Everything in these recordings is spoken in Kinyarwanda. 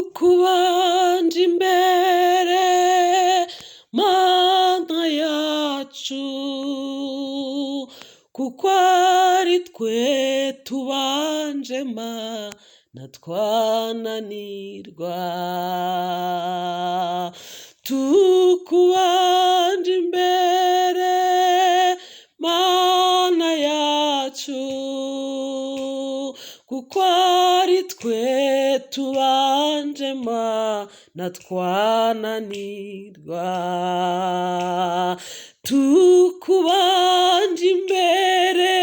tukubanje imbere Mana yacu, kuko ari twe tubanje Mana twananirwa. Tukubanje imbere Mana yacu, kuko ari twe tubanje Mana twananirwa. Tukubanje imbere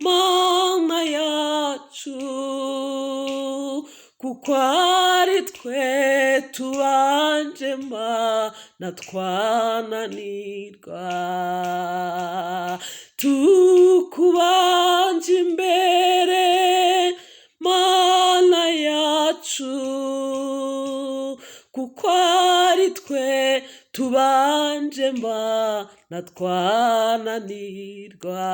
Mana yacu, kuko ari twe tubanje Mana twananirwa. Tukubanje imbere Mana yacu, kuko ari twe tubanje Mana twananirwa.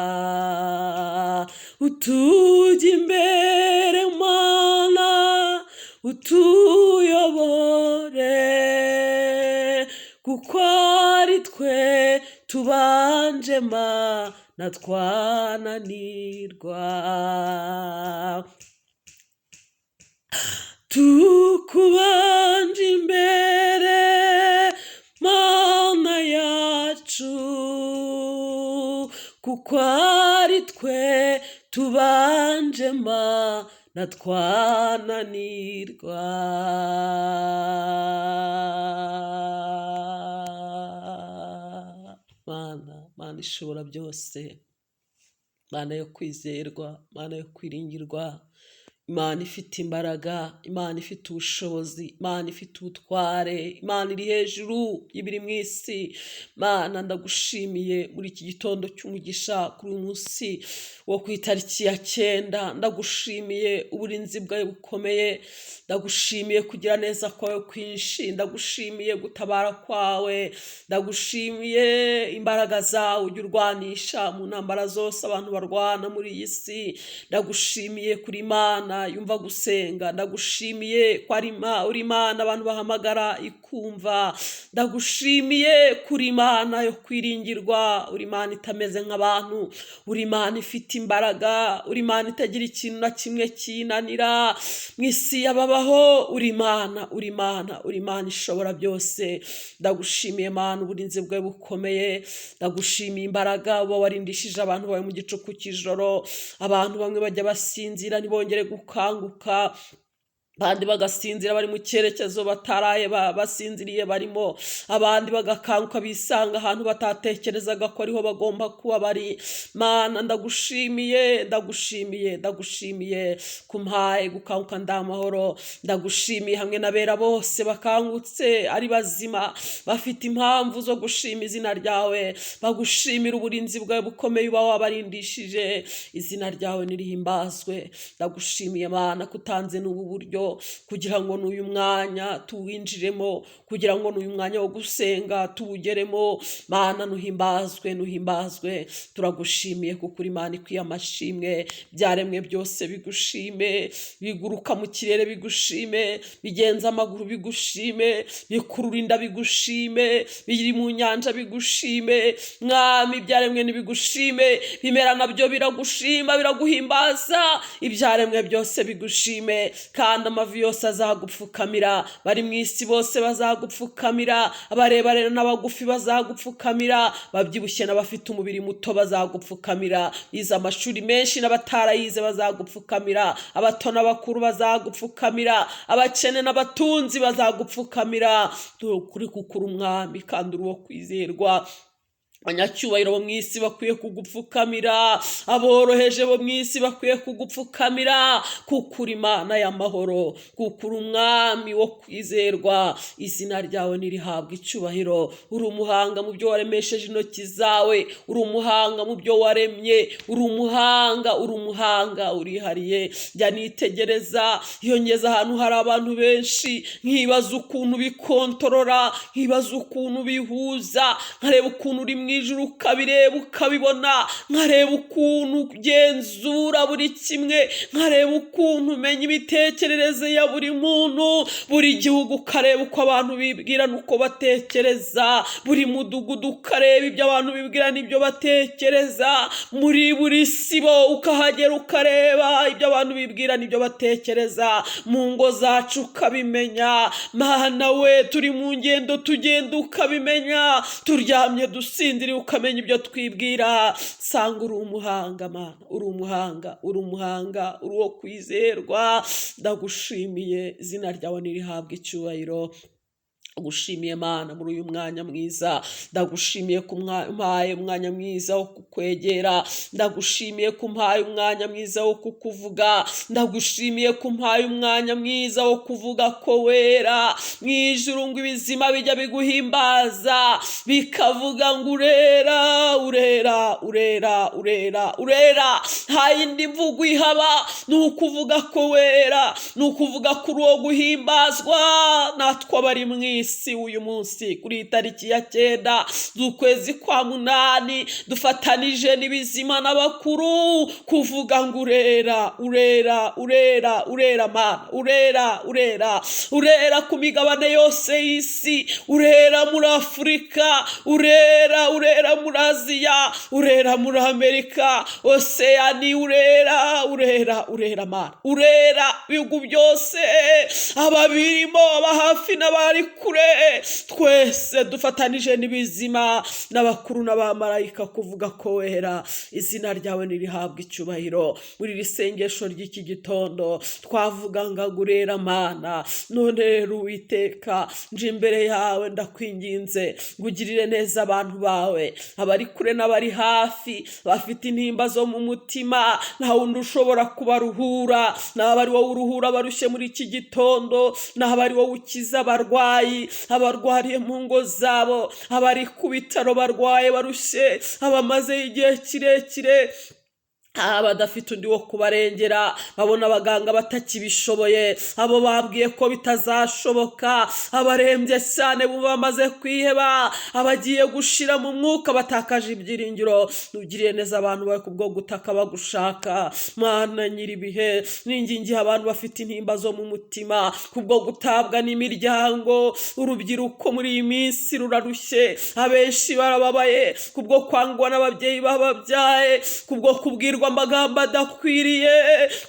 Utujya imbere Mana, utuyobore, kuko ari twe tubanje Mana twananirwa. Tukubanje imbere Mana yacu, kuko ari twe tubanje Mana twananirwa. Mana ishobora byose, Mana yo kwizerwa, Mana yo kwiringirwa, Imana ifite imbaraga, Imana ifite ubushobozi, Imana ifite ubutware, Imana iri hejuru y'ibiri mu isi. Mana ndagushimiye muri iki gitondo cy'umugisha, kuri uyu munsi wo ku itariki ya 9. Ndagushimiye uburinzi bwawe bukomeye, ndagushimiye kugira neza kwawe kwinshi, ndagushimiye gutabara kwawe, ndagushimiye imbaraga zawe ujya urwanisha mu ntambara zose abantu barwana muri iyi si. Ndagushimiye kuri Imana yumva gusenga, ndagushimiye ko uri Imana abantu bahamagara ikumva, ndagushimiye kuri Imana yo kwiringirwa, uri Imana itameze nk'abantu, uri Imana ifite imbaraga, uri Imana itagira ikintu na kimwe kinanira mu isi y'ababaho. Uri Imana, uri Imana, uri Imana ishobora byose. Ndagushimiye Mana uburinzi bwawe bukomeye, ndagushimiye imbaraga uba warindishije abantu bawe mu gicuku cy'ijoro. Abantu bamwe bajya basinzira ntibongere gukanguka, abandi bagasinzira bari mu cyerekezo bataraye basinziriye barimo, abandi bagakanguka bisanga ahantu batatekerezaga ko ariho bagomba kuba bari. Mana ndagushimiye, ndagushimiye, ndagushimiye kumpaye gukanguka ndamahoro. Ndagushimiye hamwe n'abera bose bakangutse ari bazima, bafite impamvu zo gushima izina ryawe, bagushimira uburinzi bwawe bukomeye uba wabarindishije. Izina ryawe nirihimbazwe. Ndagushimiye Mana kutanze n'ubu buryo kugira ngo n'uyu mwanya tuwinjiremo, kugira ngo n'uyu mwanya wo gusenga tuwugeremo. Mana nuhimbazwe, nuhimbazwe. Turagushimiye kuko uri Imana ikwiye amashimwe. Byaremwe byose bigushime, biguruka mu kirere bigushime, bigenza amaguru bigushime, bikurura inda bigushime, biri mu nyanja bigushime. Mwami ibyaremwe nibigushime, bimera nabyo biragushima biraguhimbaza. Ibyaremwe byose bigushime, kandi amavi yose azagupfukamira, bari mu isi bose bazagupfukamira, abarebare n'abagufi bazagupfukamira, babyibushye n'abafite umubiri muto bazagupfukamira, bize amashuri menshi n'abatarayize bazagupfukamira, abato n'abakuru bazagupfukamira, abakene n'abatunzi bazagupfukamira. Kuri kukuri umwami kandi uri uwo kwizerwa. Abanyacyubahiro bo mu isi bakwiye kugupfukamira, aboroheje bo mu isi bakwiye kugupfukamira, kuko uri Imana y'amahoro, kuko uri umwami wo kwizerwa. Izina ryawe nirihabwa icyubahiro. Uri umuhanga mu byo waremesheje intoki zawe, uri umuhanga mu byo waremye, uri umuhanga, uri umuhanga, urihariye. Jya nitegereza iyo ngeze ahantu hari abantu benshi, nkibaza ukuntu bikontorora, nkibaza ukuntu bihuza, nkareba ukuntu uri ijuru ukabireba ukabibona, nkareba ukuntu ugenzura buri kimwe, nkareba ukuntu umenya imitekerereze ya buri muntu, buri gihugu ukareba uko abantu bibwira n'uko batekereza, buri mudugudu ukareba ibyo abantu bibwira n'ibyo batekereza, muri buri sibo ukahagera ukareba ibyo abantu bibwira n'ibyo batekereza, mu ngo zacu ukabimenya. Mana we, turi mu ngendo tugenda ukabimenya, turyamye dusinziriye ukamenya ibyo twibwira. Sanga uri umuhanga Mana, uri umuhanga, uri umuhanga, uri uwo kwizerwa. Ndagushimiye, izina ryawe nirihabwe icyubahiro. Ndagushimiye Mana muri uyu mwanya mwiza, ndagushimiye ko umpaye umwanya mwiza wo kukwegera, ndagushimiye ko umpaye umwanya mwiza wo kukuvuga, ndagushimiye ko umpaye umwanya mwiza wo kuvuga ko wera. Mu ijuru ngo ibizima bijya biguhimbaza bikavuga ngo urera, urera, urera, urera, urera. Nta yindi mvugo ihaba, ni ukuvuga ko wera, ni ukuvuga ko uri uwo guhimbazwa. Natwe abari mwiza uyu munsi kuri itariki ya 9 z'ukwezi kwa 8 dufatanije n'ibizima n'abakuru kuvuga ngo urera, urera, urera, urera Mana, urera, urera, urera ku migabane yose y'isi, urera muri Afurika, urera, urera muri Aziya, urera muri Amerika, Oceani, urera, urera, urera Mana, urera ibihugu byose, ababirimo, aba hafi n'abari kure, twese dufatanije n'ibizima n'abakuru n'abamarayika kuvuga ko wera. Izina ryawe nirihabwe icyubahiro. Muri iri sengesho ry'iki gitondo twavuga ngo urera Mana. None rero Uwiteka, nje imbere yawe ndakwinginze ngo ugirire neza abantu bawe, abari kure n'abari hafi, bafite intimba zo mu mutima, nta wundi ushobora kubaruhura. N'abari wowe uruhura barushye muri iki gitondo, n'abari wowe ukiza abarwayi, abarwariye mu ngo zabo, abari ku bitaro barwaye barushye, abamaze igihe kirekire, abadafite undi wo kubarengera, babona abaganga batakibishoboye, abo babwiye ko bitazashoboka, abarembye cyane bumva bamaze kwiheba, abagiye gushira mu mwuka batakaje ibyiringiro. Ntugiriye neza abantu bawe kubwo gutaka bagushaka. Mana nyiribihe, ningingiye abantu bafite intimba zo mu mutima kubwo gutabwa n'imiryango. Urubyiruko muri iyi minsi rurarushye, abenshi barababaye kubwo kwangwa n'ababyeyi bababyaye, kubwo kubwirwa amagambo adakwiriye,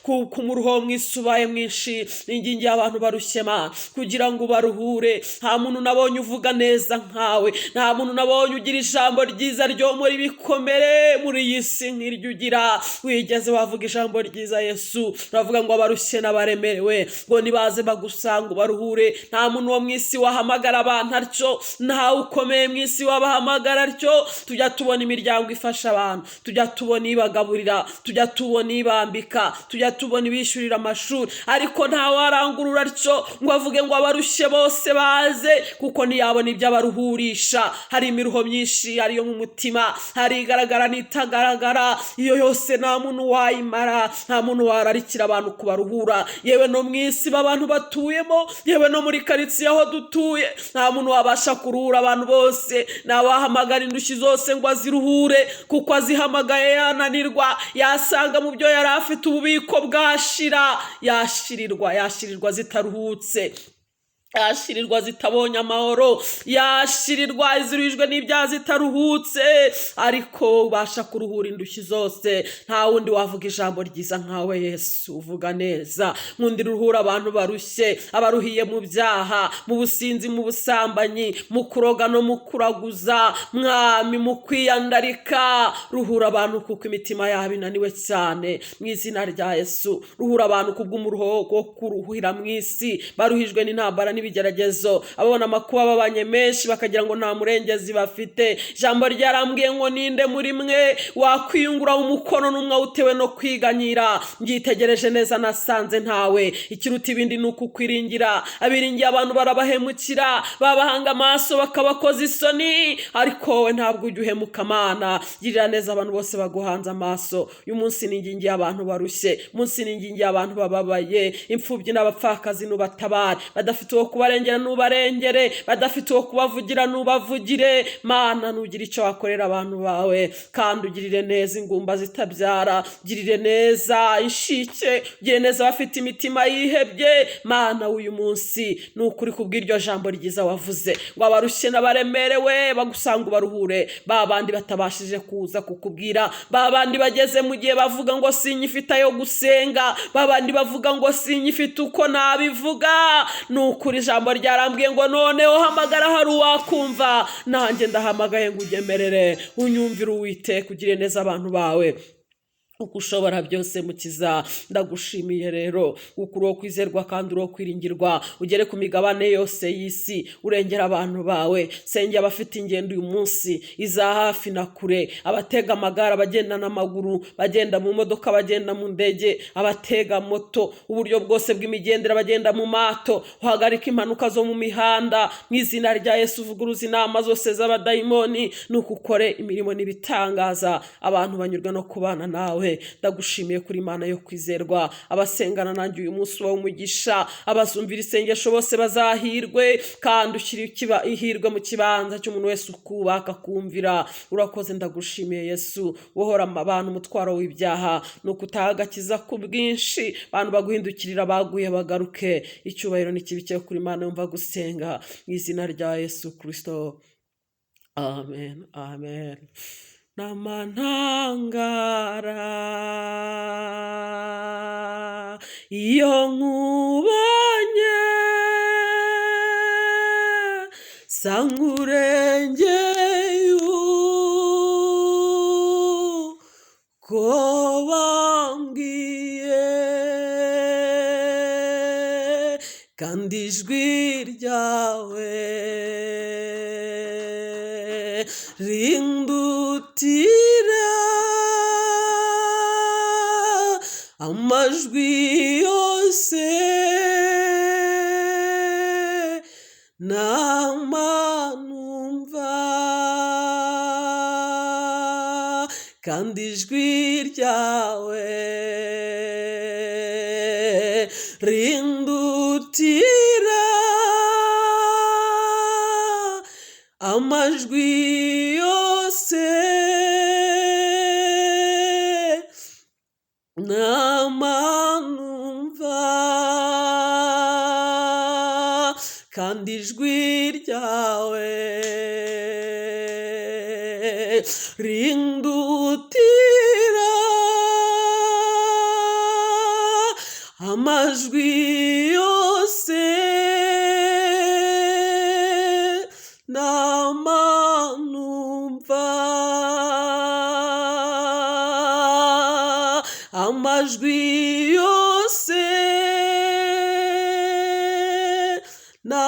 ku muruho mwisi ubaye mwinshi. Ningingiye abantu barushye Mana kugira ngo baruhure. Nta muntu nabonye uvuga neza nkawe, nta muntu nabonye ugira ijambo ryiza ryo muri bikomere muri iyi si nk'iryo ugira. Wigeze wavuga ijambo ryiza Yesu, uravuga ngo abarushye n'abaremerewe ngo nibaze bagusanga ubaruhure. Nta muntu wo mwisi wahamagara abantu atyo, ntawe ukomeye mwisi wabahamagara atyo. Tujya tubona imiryango ifasha abantu, tujya tubona ibagaburira, tujya tubona ibambika, tujya tubona ibishyurira amashuri, ariko ntawe arangurura atyo ngo avuge ngo abarushye bose baze, kuko ntiyabona ibyo abaruhurisha. Hari imiruho myinshi, ariyo mu mutima, hari igaragara n'itagaragara, iyo yose nta muntu wayimara, nta muntu wararikira abantu kubaruhura. Yewe no mwisi abantu batuyemo, yewe no muri karitsiye aho dutuye, nta muntu wabasha kuruhura abantu bose. Nawahamagara indushyi zose ngo aziruhure, kuko azihamagaye yananirwa, yasanga mu byo yari afite ububiko bwashira, yashirirwa zitaruhutse, yashirirwa zitabonye amahoro, yashirirwa iziruhijwe n'ibyaha zitaruhutse. Ariko ubasha kuruhura indushyi zose. Nta wundi wavuga ijambo ryiza nkawe Yesu, uvuga neza. Nkundi ruhura abantu barushye, abaruhiye mu byaha, mu businzi, mu busambanyi, mu kuroga no mu kuraguza. Mwami, mu kwiyandarika, ruhura abantu kuko imitima yabo inaniwe cyane. Mu izina rya Yesu, ruhura abantu kubw'umuruho wo kuruhira mu isi, baruhijwe n'intambara n'ibigeragezo, ababona amakuba babanye menshi bakagira ngo nta murengezi bafite. Ijambo ryarambwiye ngo ninde muri mwe wakwiyungura umukono n'umwe utewe no kwiganyira. Ngitegereje neza nasanze ntawe. Ikiruta ibindi ni ukukwiringira. Abiringiye abantu barabahemukira, babahanga amaso bakabakoza isoni, ariko wowe ntabwo ujya uhemuka Mana. Girira neza abantu bose baguhanze amaso. Uyu munsi ningingiye abantu barushye, munsi ningingiye abantu bababaye, imfubyi n'abapfakazi nubatabare, badafite uwo kubarengera nubarengere, badafite uwo kubavugira nubavugire. Mana, nugira icyo wakorera abantu bawe, kandi ugirire neza ingumba zitabyara, ugirire neza inshike, ugirire neza abafite imitima yihebye. Mana, uyu munsi ni ukuri kubw'iryo jambo ryiza wavuze ngo abarushye n'abaremerewe bagusanga ubaruhure, ba bandi batabashije kuza kukubwira, ba bandi bageze mu gihe bavuga ngo sinyifite ayo gusenga, ba bandi bavuga ngo sinyifite uko nabivuga. Ni ukuri ijambo ryarambwiye ngo noneho hamagara hari uwakumva. Nanjye ndahamagaye ngo ugemerere unyumvire Uwiteka, ugire neza abantu bawe uko ushobora byose. Mukiza, ndagushimiye rero kuko uri uwo kwizerwa kandi uri uwo kwiringirwa, ugere ku migabane yose y'isi urengera abantu bawe. Senge abafite ingendo uyu munsi iza hafi na kure, abatega amagare, abagenda n'amaguru, bagenda mu modoka, bagenda mu ndege, abatega moto, uburyo bwose bw'imigendere, bagenda mu mato, uhagarika impanuka zo mu mihanda mu izina rya Yesu. Uvuguruza inama zose z'abadayimoni, nuko ukore imirimo n'ibitangaza, abantu banyurwa no kubana nawe. Ndagushimiye kuri Imana yo kwizerwa. Abasengana nanjye uyu munsi ubaha umugisha, abazumvira isengesho bose bazahirwe, kandi ushyire ihirwe mu kibanza cy'umuntu wese ukubaka kumvira. Urakoze, ndagushimiye Yesu. Wohora abantu umutwaro w'ibyaha, nuko utaha agakiza ku bwinshi, abantu baguhindukirira baguye bagaruke. Icyubahiro n'ikibi cyo kuri Imana yumva gusenga mu izina rya Yesu Kristo, amen, amen. Namantangara iyo nkubonye, sankurengeye uko bambwiye, kandi ijwi ryawe rindutira amajwi yose namanumva, kandi ijwi ryawe rindutira amajwi yose namanumva, kandi ijwi ryawe rindutira amajwi yose namanumva, amajwi yose na